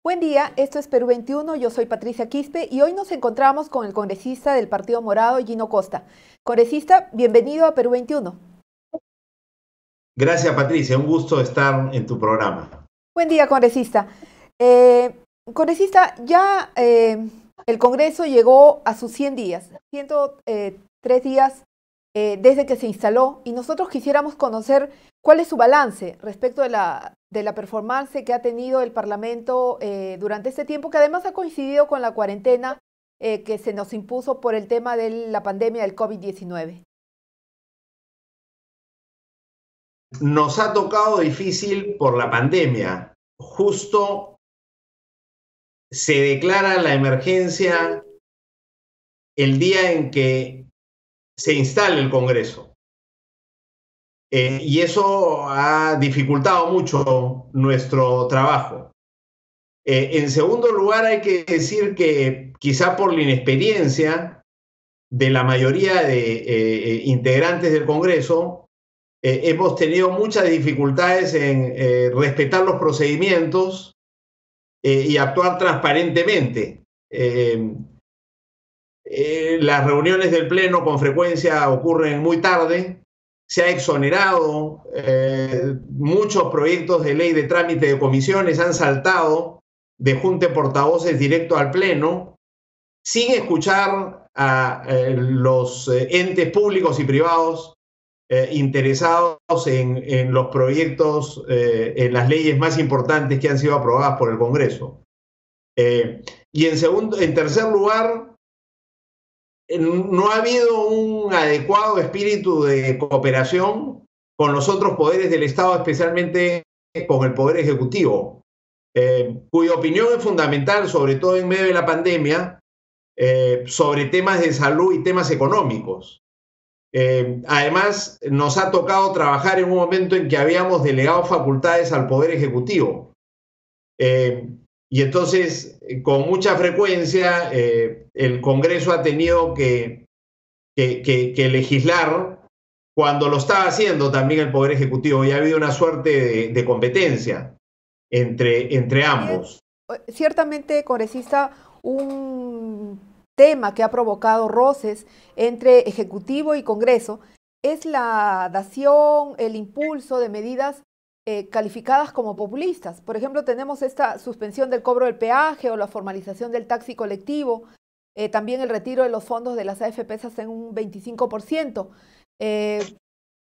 Buen día, esto es Perú 21, yo soy Patricia Quispe y hoy nos encontramos con el congresista del Partido Morado, Gino Costa. Congresista, bienvenido a Perú 21. Gracias, Patricia, un gusto estar en tu programa. Buen día, congresista. Congresista, ya el Congreso llegó a sus 100 días, 103 días desde que se instaló, y nosotros quisiéramos conocer cuál es su balance respecto de la performance que ha tenido el Parlamento durante este tiempo, que además ha coincidido con la cuarentena que se nos impuso por el tema de la pandemia del COVID-19. Nos ha tocado difícil por la pandemia. Justo se declara la emergencia el día en que se instala el Congreso. Y eso ha dificultado mucho nuestro trabajo. En segundo lugar, hay que decir que quizá por la inexperiencia de la mayoría de integrantes del Congreso, hemos tenido muchas dificultades en respetar los procedimientos y actuar transparentemente. Las reuniones del Pleno con frecuencia ocurren muy tarde. Se ha exonerado, muchos proyectos de ley de trámite de comisiones han saltado de junta de portavoces directo al Pleno, sin escuchar a los entes públicos y privados interesados en los proyectos, en las leyes más importantes que han sido aprobadas por el Congreso. Y en tercer lugar, no ha habido un adecuado espíritu de cooperación con los otros poderes del Estado, especialmente con el Poder Ejecutivo, cuya opinión es fundamental, sobre todo en medio de la pandemia, sobre temas de salud y temas económicos. Además, nos ha tocado trabajar en un momento en que habíamos delegado facultades al Poder Ejecutivo. Y entonces, con mucha frecuencia, el Congreso ha tenido que legislar cuando lo estaba haciendo también el Poder Ejecutivo, y ha habido una suerte de competencia entre ambos. Ciertamente, congresista, un tema que ha provocado roces entre Ejecutivo y Congreso es la dación, el impulso de medidas calificadas como populistas. Por ejemplo, tenemos esta suspensión del cobro del peaje o la formalización del taxi colectivo, también el retiro de los fondos de las AFPs hasta en un 25%.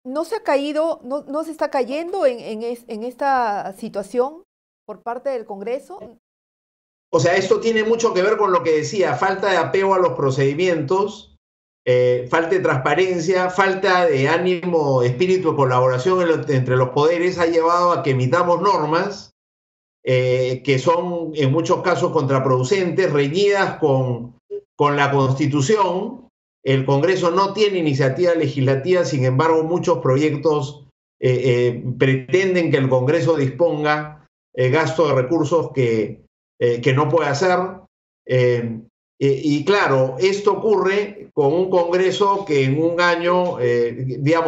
¿No se ha caído, no se está cayendo en esta situación por parte del Congreso? O sea, esto tiene mucho que ver con lo que decía: falta de apego a los procedimientos, falta de transparencia, falta de ánimo, espíritu de colaboración entre los poderes, ha llevado a que emitamos normas que son en muchos casos contraproducentes, reñidas con la Constitución. El Congreso no tiene iniciativa legislativa, sin embargo, muchos proyectos pretenden que el Congreso disponga gasto de recursos que no puede hacer. Y claro, esto ocurre con un Congreso que en un año,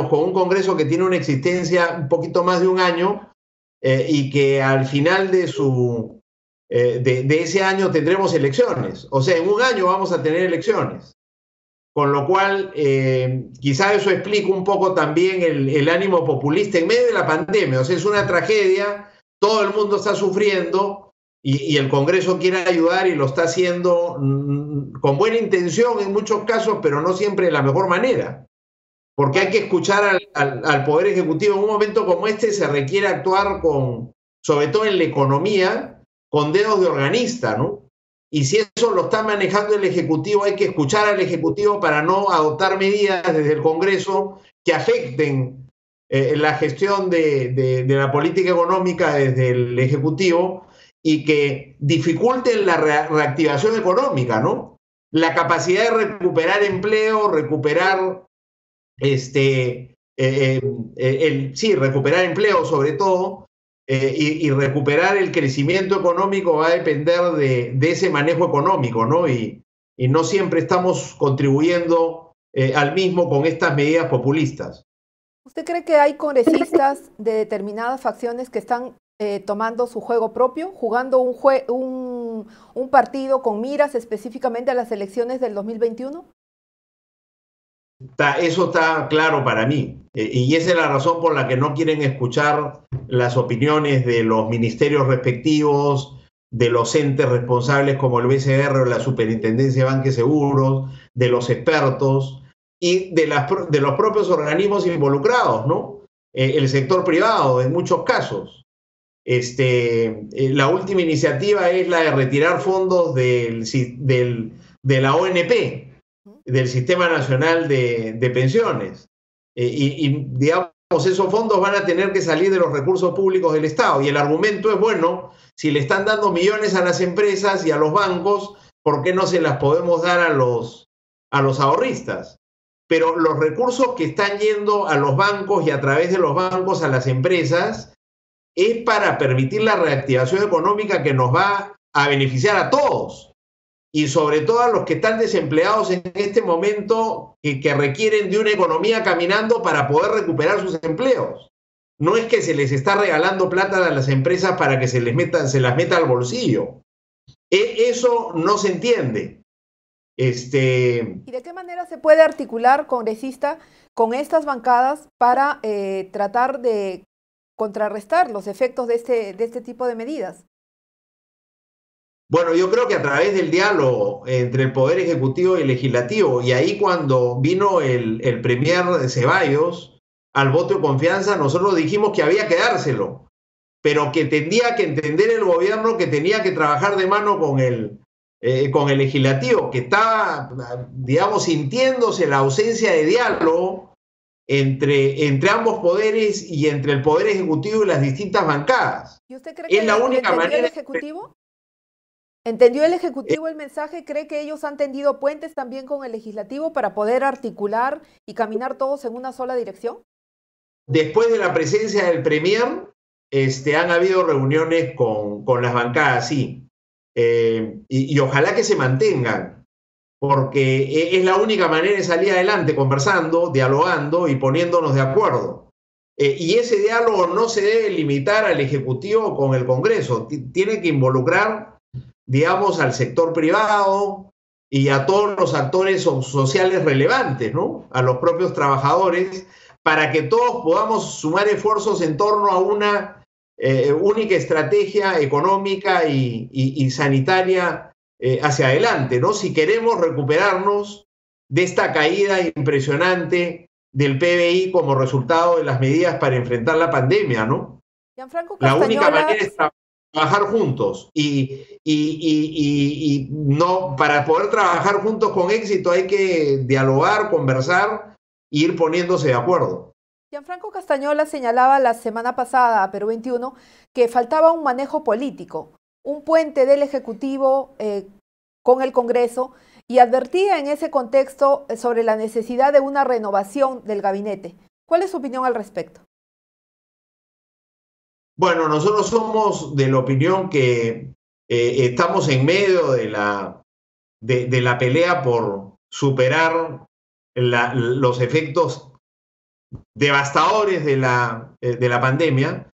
con un Congreso que tiene una existencia un poquito más de un año, y que al final de ese año tendremos elecciones. O sea, en un año vamos a tener elecciones. Con lo cual, quizá eso explica un poco también el ánimo populista en medio de la pandemia. O sea, es una tragedia, todo el mundo está sufriendo, y el Congreso quiere ayudar y lo está haciendo con buena intención en muchos casos, pero no siempre de la mejor manera. Porque hay que escuchar al Poder Ejecutivo. En un momento como este se requiere actuar sobre todo en la economía, con dedos de organista, ¿no? Y si eso lo está manejando el Ejecutivo, hay que escuchar al Ejecutivo para no adoptar medidas desde el Congreso que afecten la gestión de la política económica desde el Ejecutivo y que dificulten la reactivación económica, ¿no? La capacidad de recuperar empleo, recuperar recuperar empleo sobre todo, y recuperar el crecimiento económico va a depender de ese manejo económico, ¿no? Y no siempre estamos contribuyendo al mismo con estas medidas populistas. ¿Usted cree que hay congresistas de determinadas facciones que están tomando su juego propio, jugando un partido con miras específicamente a las elecciones del 2021? Eso está claro para mí. Y esa es la razón por la que no quieren escuchar las opiniones de los ministerios respectivos, de los entes responsables como el BCR o la Superintendencia de Banca y Seguros, de los expertos y de los propios organismos involucrados, ¿no? El sector privado, en muchos casos. La última iniciativa es la de retirar fondos de la ONP, del Sistema Nacional de Pensiones. Digamos, esos fondos van a tener que salir de los recursos públicos del Estado. Y el argumento es, bueno, si le están dando millones a las empresas y a los bancos, ¿por qué no se las podemos dar a los ahorristas? Pero los recursos que están yendo a los bancos y a través de los bancos a las empresas es para permitir la reactivación económica que nos va a beneficiar a todos. Y sobre todo a los que están desempleados en este momento, que requieren de una economía caminando para poder recuperar sus empleos. No es que se les está regalando plata a las empresas para que se las meta al bolsillo. Eso no se entiende. ¿Y de qué manera se puede articular, congresista, con estas bancadas para tratar de contrarrestar los efectos de este tipo de medidas? Bueno, yo creo que a través del diálogo entre el Poder Ejecutivo y el Legislativo, y ahí cuando vino el premier Ceballos al voto de confianza, nosotros dijimos que había que dárselo, pero que tendría que entender el gobierno que tenía que trabajar de mano con el Legislativo, que estaba, digamos, sintiéndose la ausencia de diálogo entre ambos poderes y entre el Poder Ejecutivo y las distintas bancadas. ¿Y usted cree que es la única manera el Ejecutivo? ¿Entendió el Ejecutivo el mensaje? ¿Cree que ellos han tendido puentes también con el Legislativo para poder articular y caminar todos en una sola dirección? Después de la presencia del Premier, han habido reuniones con las bancadas, sí. Y ojalá que se mantengan, porque es la única manera de salir adelante, conversando, dialogando y poniéndonos de acuerdo. Y ese diálogo no se debe limitar al Ejecutivo con el Congreso, tiene que involucrar, digamos, al sector privado y a todos los actores sociales relevantes, ¿no? A los propios trabajadores, para que todos podamos sumar esfuerzos en torno a una única estrategia económica y sanitaria hacia adelante, ¿no? Si queremos recuperarnos de esta caída impresionante del PBI como resultado de las medidas para enfrentar la pandemia, ¿no? Gianfranco La Castañola... única manera es trabajar juntos y no, para poder trabajar juntos con éxito hay que dialogar, conversar e ir poniéndose de acuerdo. Gianfranco Castañola señalaba la semana pasada a Perú 21 que faltaba un manejo político, un puente del Ejecutivo con el Congreso, y advertía en ese contexto sobre la necesidad de una renovación del gabinete. ¿Cuál es su opinión al respecto? Bueno, nosotros somos de la opinión que estamos en medio de la pelea por superar los efectos devastadores de la pandemia,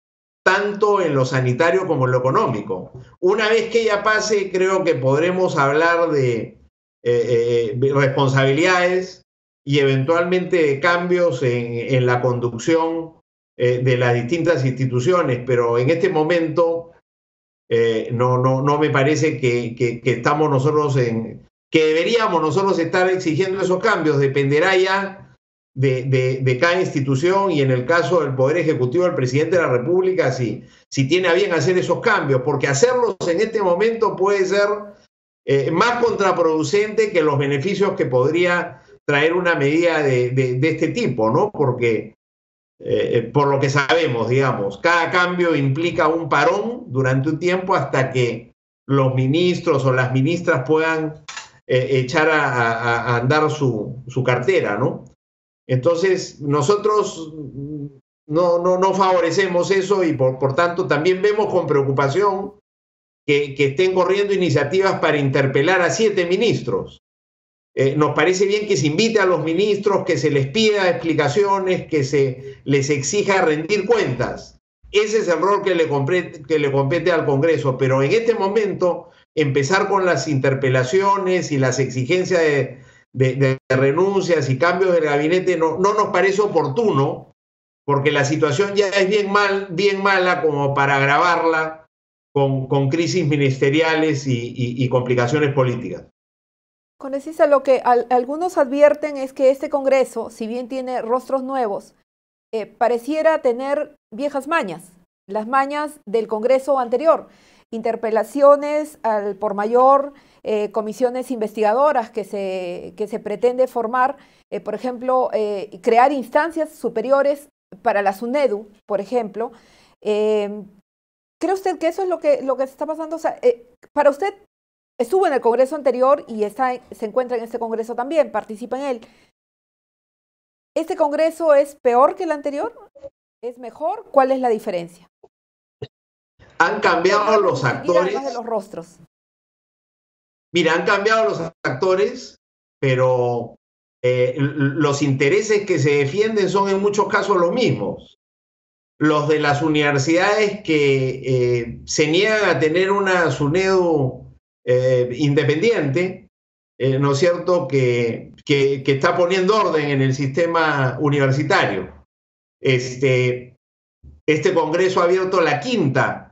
tanto en lo sanitario como en lo económico. Una vez que ella pase, creo que podremos hablar de responsabilidades y eventualmente de cambios en la conducción de las distintas instituciones, pero en este momento no me parece que estamos nosotros que deberíamos nosotros estar exigiendo esos cambios. Dependerá ya de cada institución y en el caso del Poder Ejecutivo del Presidente de la República si tiene a bien hacer esos cambios, porque hacerlos en este momento puede ser más contraproducente que los beneficios que podría traer una medida de este tipo, ¿no? Porque por lo que sabemos, digamos, cada cambio implica un parón durante un tiempo hasta que los ministros o las ministras puedan echar a andar su cartera, ¿no? Entonces, nosotros no favorecemos eso y por tanto también vemos con preocupación que estén corriendo iniciativas para interpelar a 7 ministros. Nos parece bien que se invite a los ministros, que se les pida explicaciones, que se les exija rendir cuentas, Ese es el rol que le compete al Congreso, pero en este momento empezar con las interpelaciones y las exigencias de renuncias y cambios del gabinete no nos parece oportuno, porque la situación ya es bien mala como para agravarla con crisis ministeriales y complicaciones políticas. Congresista, lo que algunos advierten es que este Congreso, si bien tiene rostros nuevos, pareciera tener viejas mañas, las mañas del Congreso anterior, interpelaciones al por mayor, comisiones investigadoras que se pretende formar, por ejemplo, crear instancias superiores para la SUNEDU, por ejemplo. ¿Cree usted que eso es lo que se está pasando? O sea, para usted, estuvo en el Congreso anterior y se encuentra en este Congreso también, participa en él. ¿Este Congreso es peor que el anterior? ¿Es mejor? ¿Cuál es la diferencia? Han cambiado los actores. Además de los rostros. Mira, han cambiado los actores, pero los intereses que se defienden son en muchos casos los mismos. Los de las universidades que se niegan a tener una SUNEDU independiente, ¿no es cierto?, que está poniendo orden en el sistema universitario. Este Congreso ha abierto la quinta,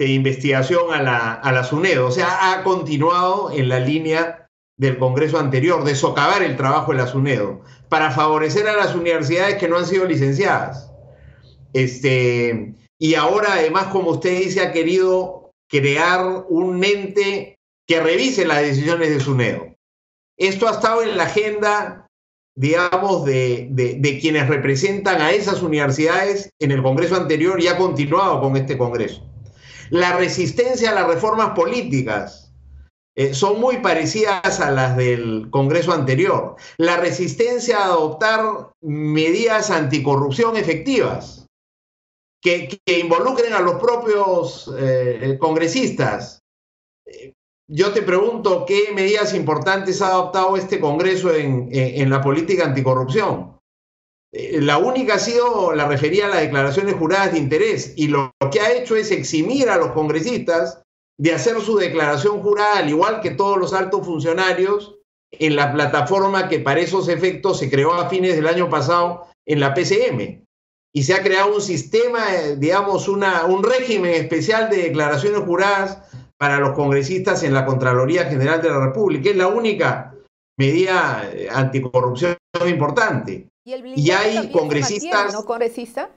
investigación a la SUNEDU, o sea, ha continuado en la línea del Congreso anterior, de socavar el trabajo de la SUNEDU, para favorecer a las universidades que no han sido licenciadas. Y ahora, además, como usted dice, ha querido crear un ente que revise las decisiones de SUNEDU. Esto ha estado en la agenda, digamos, de quienes representan a esas universidades en el Congreso anterior y ha continuado con este Congreso. La resistencia a las reformas políticas son muy parecidas a las del Congreso anterior. La resistencia a adoptar medidas anticorrupción efectivas que involucren a los propios congresistas. Yo te pregunto, ¿qué medidas importantes ha adoptado este Congreso en la política anticorrupción? La única ha sido la referida a las declaraciones juradas de interés, y lo que ha hecho es eximir a los congresistas de hacer su declaración jurada, al igual que todos los altos funcionarios, en la plataforma que para esos efectos se creó a fines del año pasado en la PCM. Y se ha creado un sistema, digamos, un régimen especial de declaraciones juradas para los congresistas en la Contraloría General de la República. Es la única medida anticorrupción importante. Y hay congresistas... ¿No, congresista?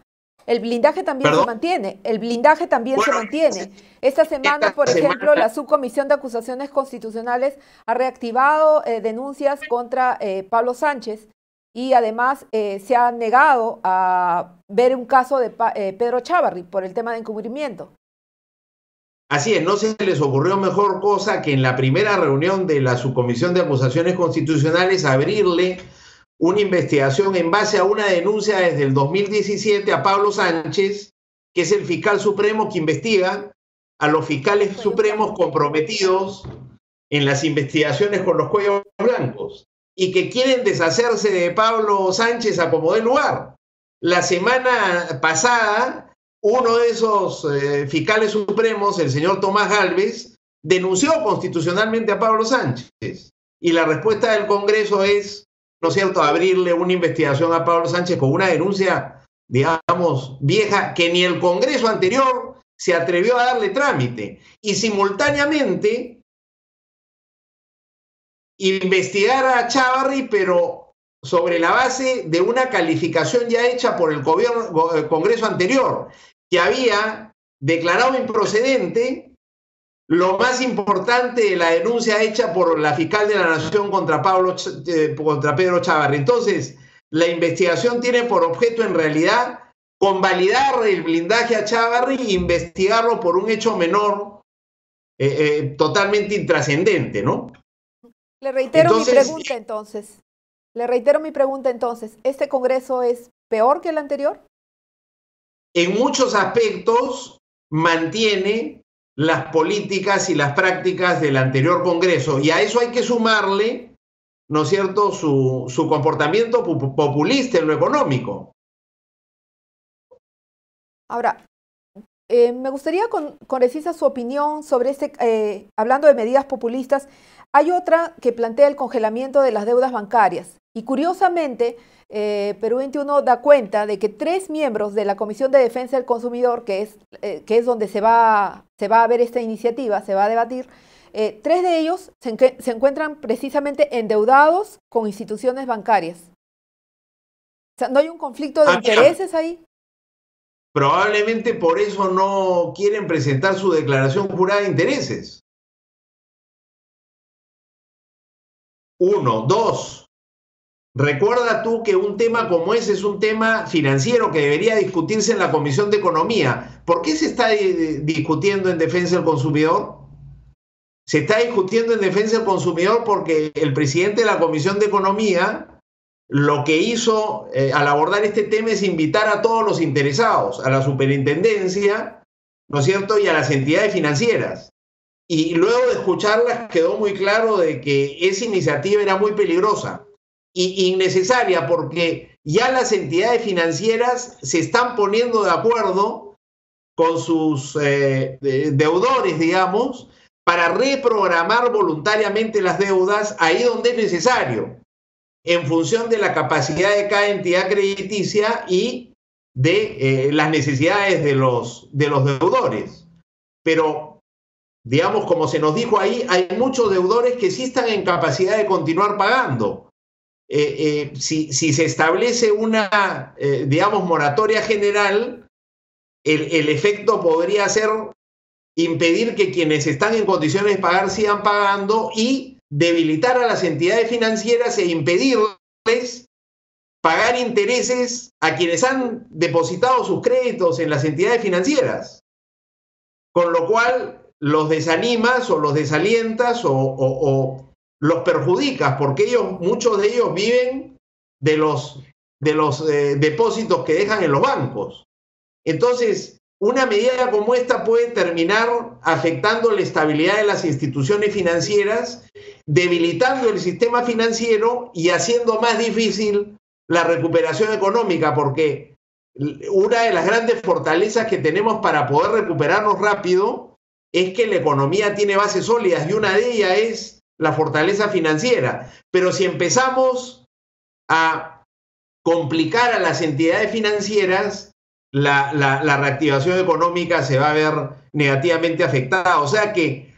El blindaje también se mantiene. El blindaje también se mantiene. Esta semana, por ejemplo, la Subcomisión de Acusaciones Constitucionales ha reactivado denuncias contra Pablo Sánchez y además se ha negado a ver un caso de Pedro Chávarri por el tema de encubrimiento. Así es, no se les ocurrió mejor cosa que en la primera reunión de la Subcomisión de Acusaciones Constitucionales abrirle una investigación en base a una denuncia desde el 2017 a Pablo Sánchez, que es el fiscal supremo que investiga a los fiscales supremos comprometidos en las investigaciones con los cuellos blancos y que quieren deshacerse de Pablo Sánchez a como dé lugar. La semana pasada, uno de esos fiscales supremos, el señor Tomás Gálvez, denunció constitucionalmente a Pablo Sánchez. Y la respuesta del Congreso es, ¿no es cierto?, abrirle una investigación a Pablo Sánchez con una denuncia, digamos, vieja, que ni el Congreso anterior se atrevió a darle trámite. Y simultáneamente investigar a Chávarri, pero sobre la base de una calificación ya hecha por el Congreso anterior, que había declarado improcedente lo más importante de la denuncia hecha por la fiscal de la Nación contra Pedro Chávarri. Entonces, la investigación tiene por objeto en realidad convalidar el blindaje a Chávarri e investigarlo por un hecho menor totalmente intrascendente, ¿no? Le reitero mi pregunta entonces. Le reitero mi pregunta entonces. ¿Este Congreso es peor que el anterior? En muchos aspectos mantiene las políticas y las prácticas del anterior Congreso, y a eso hay que sumarle, ¿no es cierto?, su comportamiento populista en lo económico. Ahora, me gustaría, congresista, su opinión sobre hablando de medidas populistas. Hay otra que plantea el congelamiento de las deudas bancarias. Y curiosamente, Perú 21 da cuenta de que 3 miembros de la Comisión de Defensa del Consumidor, que es donde se va a ver esta iniciativa, se va a debatir, 3 de ellos se encuentran precisamente endeudados con instituciones bancarias. O sea, ¿no hay un conflicto de intereses ahí? Probablemente por eso no quieren presentar su declaración jurada de intereses. 1, 2. Recuerda tú que un tema como ese es un tema financiero que debería discutirse en la Comisión de Economía. ¿Por qué se está discutiendo en defensa del consumidor? Se está discutiendo en defensa del consumidor porque el presidente de la Comisión de Economía lo que hizo al abordar este tema es invitar a todos los interesados, a la superintendencia, ¿no es cierto?, y a las entidades financieras. Y luego de escucharlas quedó muy claro de que esa iniciativa era muy peligrosa y innecesaria, porque ya las entidades financieras se están poniendo de acuerdo con sus deudores, digamos, para reprogramar voluntariamente las deudas ahí donde es necesario, en función de la capacidad de cada entidad crediticia y de las necesidades de los deudores. Pero, digamos, como se nos dijo ahí, hay muchos deudores que sí están en capacidad de continuar pagando. Si se establece una, digamos, moratoria general, el efecto podría ser impedir que quienes están en condiciones de pagar sigan pagando y debilitar a las entidades financieras e impedirles pagar intereses a quienes han depositado sus créditos en las entidades financieras. Con lo cual los desanimas o los desalientas o los perjudicas, porque muchos de ellos viven de los depósitos que dejan en los bancos. Entonces, una medida como esta puede terminar afectando la estabilidad de las instituciones financieras, debilitando el sistema financiero y haciendo más difícil la recuperación económica, porque una de las grandes fortalezas que tenemos para poder recuperarnos rápido es que la economía tiene bases sólidas y una de ellas es la fortaleza financiera. Pero si empezamos a complicar a las entidades financieras, la reactivación económica se va a ver negativamente afectada. O sea que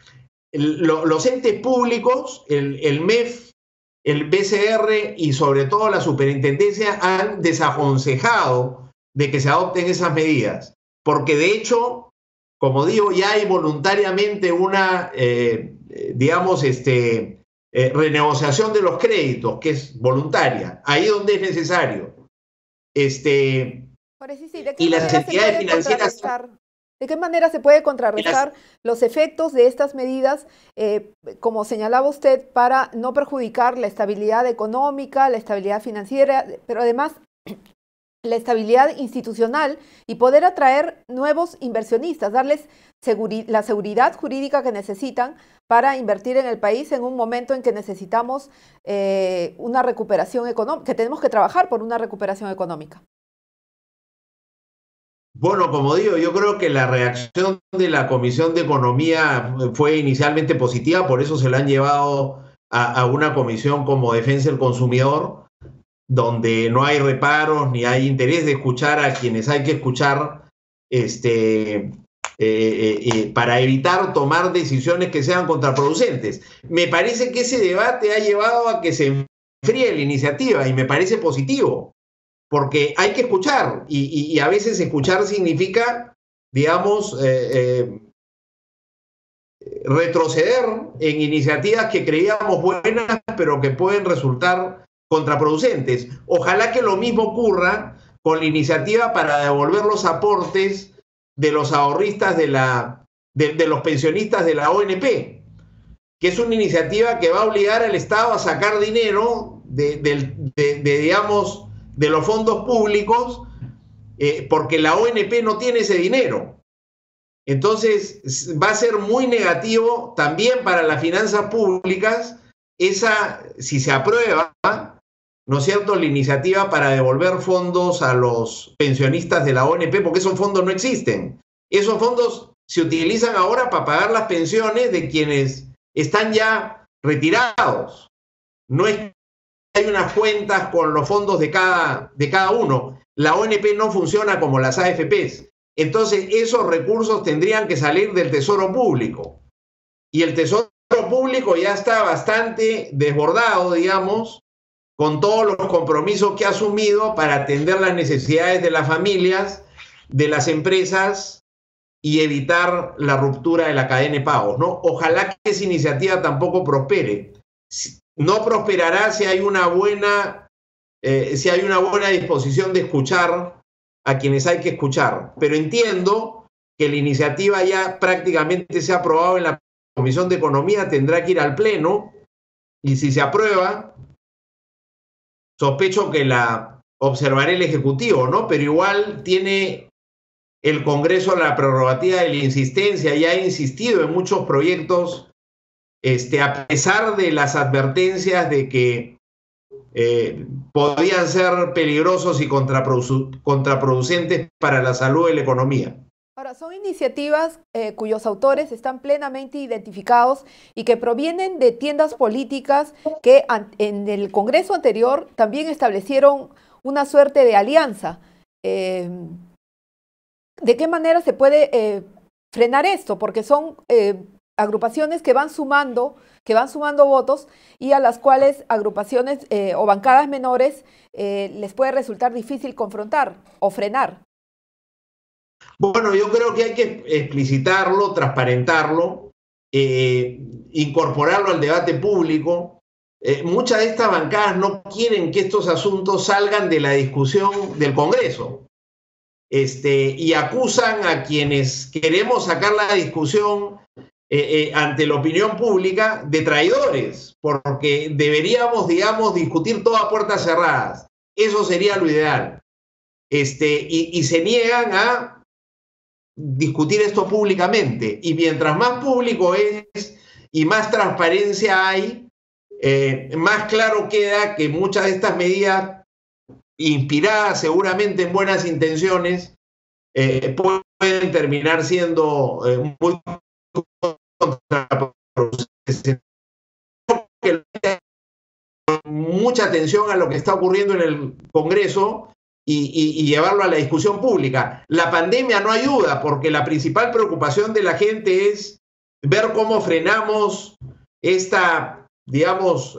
los entes públicos, el MEF, el BCR y sobre todo la superintendencia han desaconsejado de que se adopten esas medidas, porque de hecho, como digo, ya hay voluntariamente una, renegociación de los créditos, que es voluntaria, ahí donde es necesario. Y las entidades financieras... ¿De qué manera se puede contrarrestar los efectos de estas medidas, como señalaba usted, para no perjudicar la estabilidad económica, la estabilidad financiera, pero además la estabilidad institucional y poder atraer nuevos inversionistas, darles la seguridad jurídica que necesitan para invertir en el país en un momento en que necesitamos una recuperación económica, que tenemos que trabajar por una recuperación económica? Bueno, como digo, yo creo que la reacción de la Comisión de Economía fue inicialmente positiva, por eso se la han llevado a una comisión como Defensa del Consumidor, donde no hay reparos ni hay interés de escuchar a quienes hay que escuchar para evitar tomar decisiones que sean contraproducentes. Me parece que ese debate ha llevado a que se enfríe la iniciativa y me parece positivo, porque hay que escuchar y a veces escuchar significa, digamos, retroceder en iniciativas que creíamos buenas pero que pueden resultar contraproducentes. Ojalá que lo mismo ocurra con la iniciativa para devolver los aportes de los ahorristas de los pensionistas de la ONP, que es una iniciativa que va a obligar al Estado a sacar dinero digamos, de los fondos públicos, porque la ONP no tiene ese dinero. Entonces va a ser muy negativo también para las finanzas públicas si se aprueba, ¿no es cierto?, la iniciativa para devolver fondos a los pensionistas de la ONP, porque esos fondos no existen. Esos fondos se utilizan ahora para pagar las pensiones de quienes están ya retirados. No es que hay unas cuentas con los fondos de cada uno. La ONP no funciona como las AFPs. Entonces, esos recursos tendrían que salir del Tesoro Público. Y el Tesoro Público ya está bastante desbordado, digamos, con todos los compromisos que ha asumido para atender las necesidades de las familias, de las empresas y evitar la ruptura de la cadena de pagos, ¿no? Ojalá que esa iniciativa tampoco prospere. No prosperará si hay una buena disposición de escuchar a quienes hay que escuchar. Pero entiendo que la iniciativa ya prácticamente se ha aprobado en la Comisión de Economía, tendrá que ir al Pleno, y si se aprueba, sospecho que la observará el Ejecutivo, ¿no? Pero igual tiene el Congreso la prerrogativa de la insistencia y ha insistido en muchos proyectos, a pesar de las advertencias de que podían ser peligrosos y contraproducentes para la salud de la economía. Ahora, son iniciativas cuyos autores están plenamente identificados y que provienen de tiendas políticas que en el Congreso anterior también establecieron una suerte de alianza. ¿De qué manera se puede frenar esto? Porque son agrupaciones que van sumando votos y a las cuales agrupaciones o bancadas menores les puede resultar difícil confrontar o frenar. Bueno, yo creo que hay que explicitarlo, transparentarlo, incorporarlo al debate público. Muchas de estas bancadas no quieren que estos asuntos salgan de la discusión del Congreso. Y acusan a quienes queremos sacar la discusión ante la opinión pública de traidores, porque deberíamos, digamos, discutir todo a puertas cerradas. Eso sería lo ideal. Y se niegan a discutir esto públicamente. Y mientras más público es y más transparencia hay, más claro queda que muchas de estas medidas, inspiradas seguramente en buenas intenciones, pueden terminar siendo muy contraproducentes. Mucha atención a lo que está ocurriendo en el Congreso y llevarlo a la discusión pública. La pandemia no ayuda porque la principal preocupación de la gente es ver cómo frenamos esta, digamos,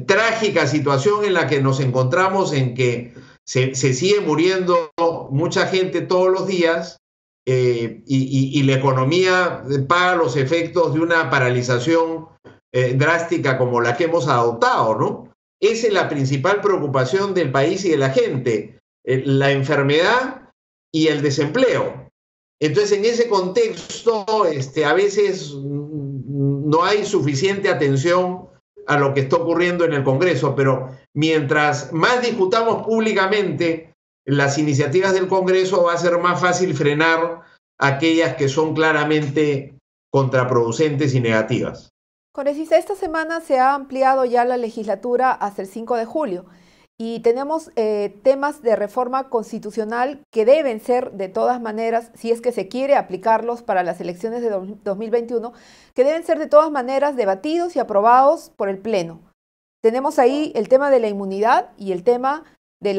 trágica situación en la que nos encontramos, en que se sigue muriendo mucha gente todos los días y la economía paga los efectos de una paralización drástica como la que hemos adoptado, ¿no? Esa es la principal preocupación del país y de la gente, la enfermedad y el desempleo. Entonces, en ese contexto, a veces no hay suficiente atención a lo que está ocurriendo en el Congreso, pero mientras más discutamos públicamente las iniciativas del Congreso, va a ser más fácil frenar aquellas que son claramente contraproducentes y negativas. Congresista, esta semana se ha ampliado ya la legislatura hasta el 5 de julio y tenemos temas de reforma constitucional que deben ser de todas maneras, si es que se quiere aplicarlos para las elecciones de 2021, que deben ser de todas maneras debatidos y aprobados por el Pleno. Tenemos ahí el tema de la inmunidad y el tema de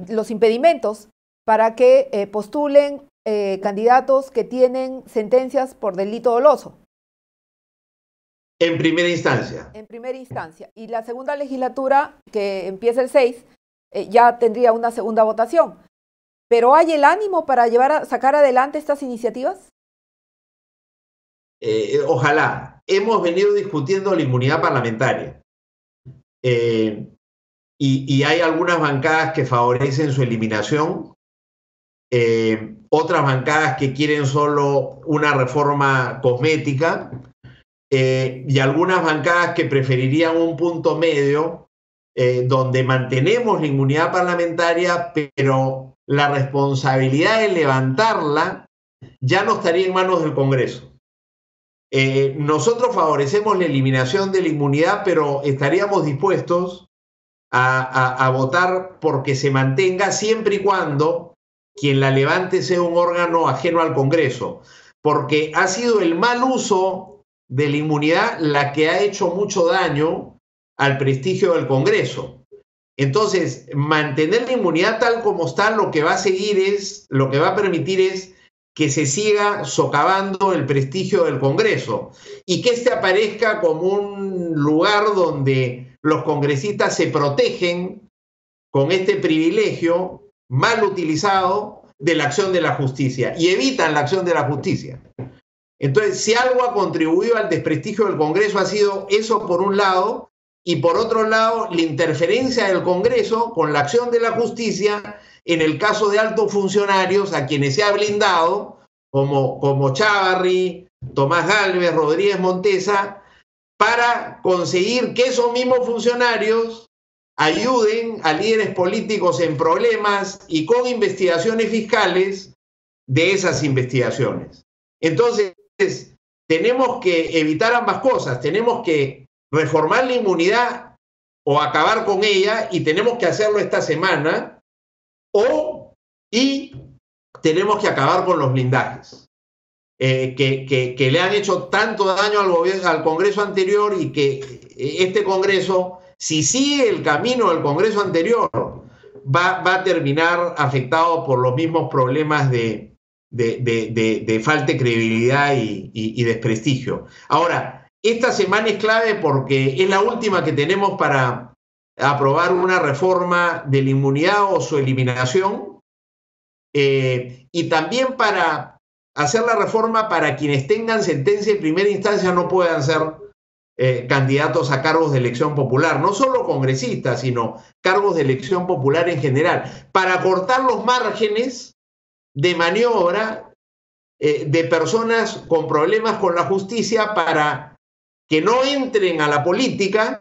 los impedimentos para que postulen candidatos que tienen sentencias por delito doloso. En primera instancia. En primera instancia. Y la segunda legislatura, que empieza el 6, ya tendría una segunda votación. ¿Pero hay el ánimo para sacar adelante estas iniciativas? Ojalá. Hemos venido discutiendo la inmunidad parlamentaria. Y hay algunas bancadas que favorecen su eliminación. Otras bancadas que quieren solo una reforma cosmética. Y algunas bancadas que preferirían un punto medio donde mantenemos la inmunidad parlamentaria, pero la responsabilidad de levantarla ya no estaría en manos del Congreso. Nosotros favorecemos la eliminación de la inmunidad, pero estaríamos dispuestos a votar porque se mantenga siempre y cuando quien la levante sea un órgano ajeno al Congreso, porque ha sido el mal uso de la inmunidad la que ha hecho mucho daño al prestigio del Congreso. Entonces, mantener la inmunidad tal como está, lo que va a permitir es que se siga socavando el prestigio del Congreso y que este aparezca como un lugar donde los congresistas se protegen con este privilegio mal utilizado de la acción de la justicia y evitan la acción de la justicia. Entonces, si algo ha contribuido al desprestigio del Congreso ha sido eso por un lado, y por otro lado, la interferencia del Congreso con la acción de la justicia en el caso de altos funcionarios a quienes se ha blindado, como Chávarri, Tomás Gálvez, Rodríguez Montesa, para conseguir que esos mismos funcionarios ayuden a líderes políticos en problemas y con investigaciones fiscales de esas investigaciones. Entonces, tenemos que evitar ambas cosas. Tenemos que reformar la inmunidad o acabar con ella, y tenemos que hacerlo esta semana, y tenemos que acabar con los blindajes que le han hecho tanto daño al Congreso anterior, y que este Congreso, si sigue el camino del Congreso anterior, va a terminar afectado por los mismos problemas de falta de credibilidad y desprestigio. Ahora, esta semana es clave porque es la última que tenemos para aprobar una reforma de la inmunidad o su eliminación, y también para hacer la reforma para quienes tengan sentencia de primera instancia no puedan ser candidatos a cargos de elección popular, no solo congresistas, sino cargos de elección popular en general, para cortar los márgenes de maniobra de personas con problemas con la justicia, para que no entren a la política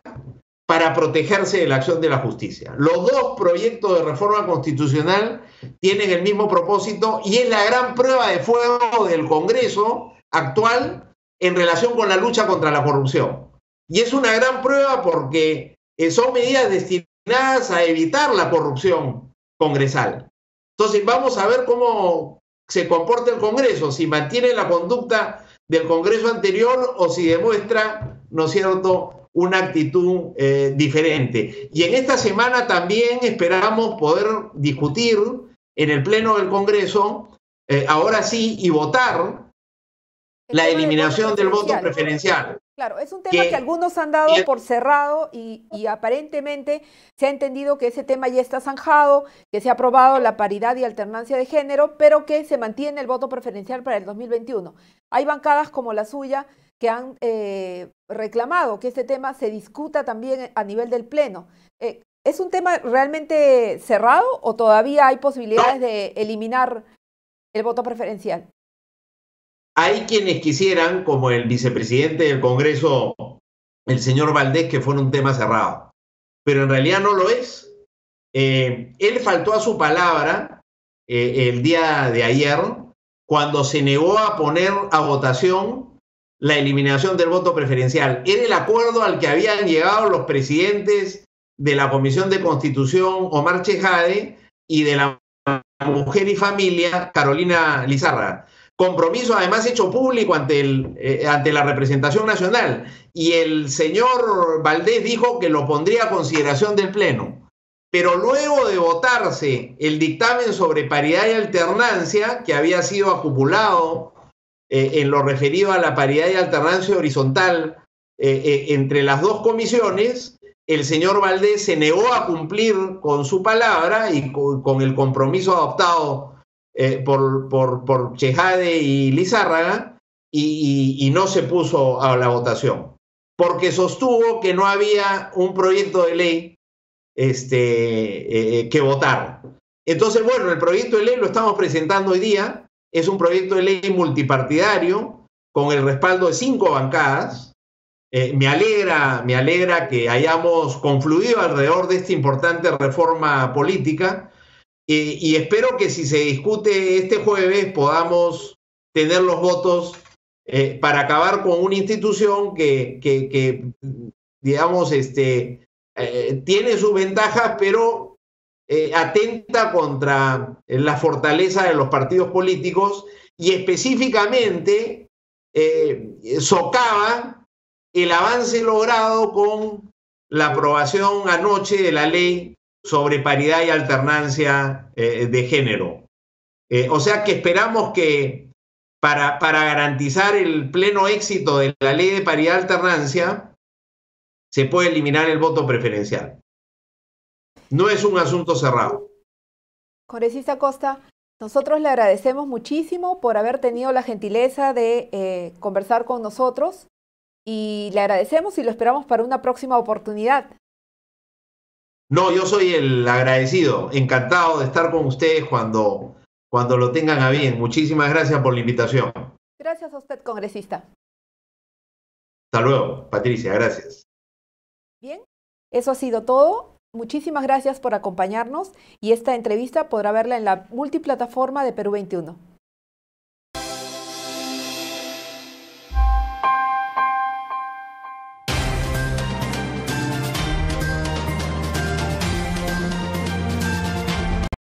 para protegerse de la acción de la justicia. Los dos proyectos de reforma constitucional tienen el mismo propósito, y es la gran prueba de fuego del Congreso actual en relación con la lucha contra la corrupción. Y es una gran prueba porque son medidas destinadas a evitar la corrupción congresal. Entonces vamos a ver cómo se comporta el Congreso, si mantiene la conducta del Congreso anterior o si demuestra, ¿no es cierto?, una actitud diferente. Y en esta semana también esperamos poder discutir en el Pleno del Congreso, ahora sí, y votar la eliminación del voto preferencial. Claro, es un tema que algunos han dado por cerrado, y aparentemente se ha entendido que ese tema ya está zanjado, que se ha aprobado la paridad y alternancia de género, pero que se mantiene el voto preferencial para el 2021. Hay bancadas como la suya que han reclamado que este tema se discuta también a nivel del Pleno. ¿Es un tema realmente cerrado o todavía hay posibilidades de eliminar el voto preferencial? Hay quienes quisieran, como el vicepresidente del Congreso, el señor Valdés, que fuera un tema cerrado, pero en realidad no lo es. Él faltó a su palabra el día de ayer, cuando se negó a poner a votación la eliminación del voto preferencial. Era el acuerdo al que habían llegado los presidentes de la Comisión de Constitución, Omar Chejade, y de la Mujer y Familia, Carolina Lizárraga. Compromiso además hecho público ante la representación nacional, y el señor Valdés dijo que lo pondría a consideración del Pleno. Pero luego de votarse el dictamen sobre paridad y alternancia, que había sido acumulado en lo referido a la paridad y alternancia horizontal entre las dos comisiones, el señor Valdés se negó a cumplir con su palabra y con el compromiso adoptado por Chejade y Lizárraga, y no se puso a la votación, porque sostuvo que no había un proyecto de ley que votar. Entonces, bueno, el proyecto de ley lo estamos presentando hoy día. Es un proyecto de ley multipartidario con el respaldo de 5 bancadas. Me alegra que hayamos confluido alrededor de esta importante reforma política, y espero que si se discute este jueves podamos tener los votos para acabar con una institución digamos, tiene sus ventajas, pero atenta contra la fortaleza de los partidos políticos y específicamente socava el avance logrado con la aprobación anoche de la ley sobre paridad y alternancia de género. O sea que esperamos que para garantizar el pleno éxito de la ley de paridad y alternancia se puede eliminar el voto preferencial. No es un asunto cerrado. Congresista Costa, nosotros le agradecemos muchísimo por haber tenido la gentileza de conversar con nosotros y le agradecemos y lo esperamos para una próxima oportunidad. No, yo soy el agradecido, encantado de estar con ustedes cuando lo tengan a bien. Muchísimas gracias por la invitación. Gracias a usted, congresista. Hasta luego, Patricia, gracias. Bien, eso ha sido todo. Muchísimas gracias por acompañarnos y esta entrevista podrá verla en la multiplataforma de Perú 21.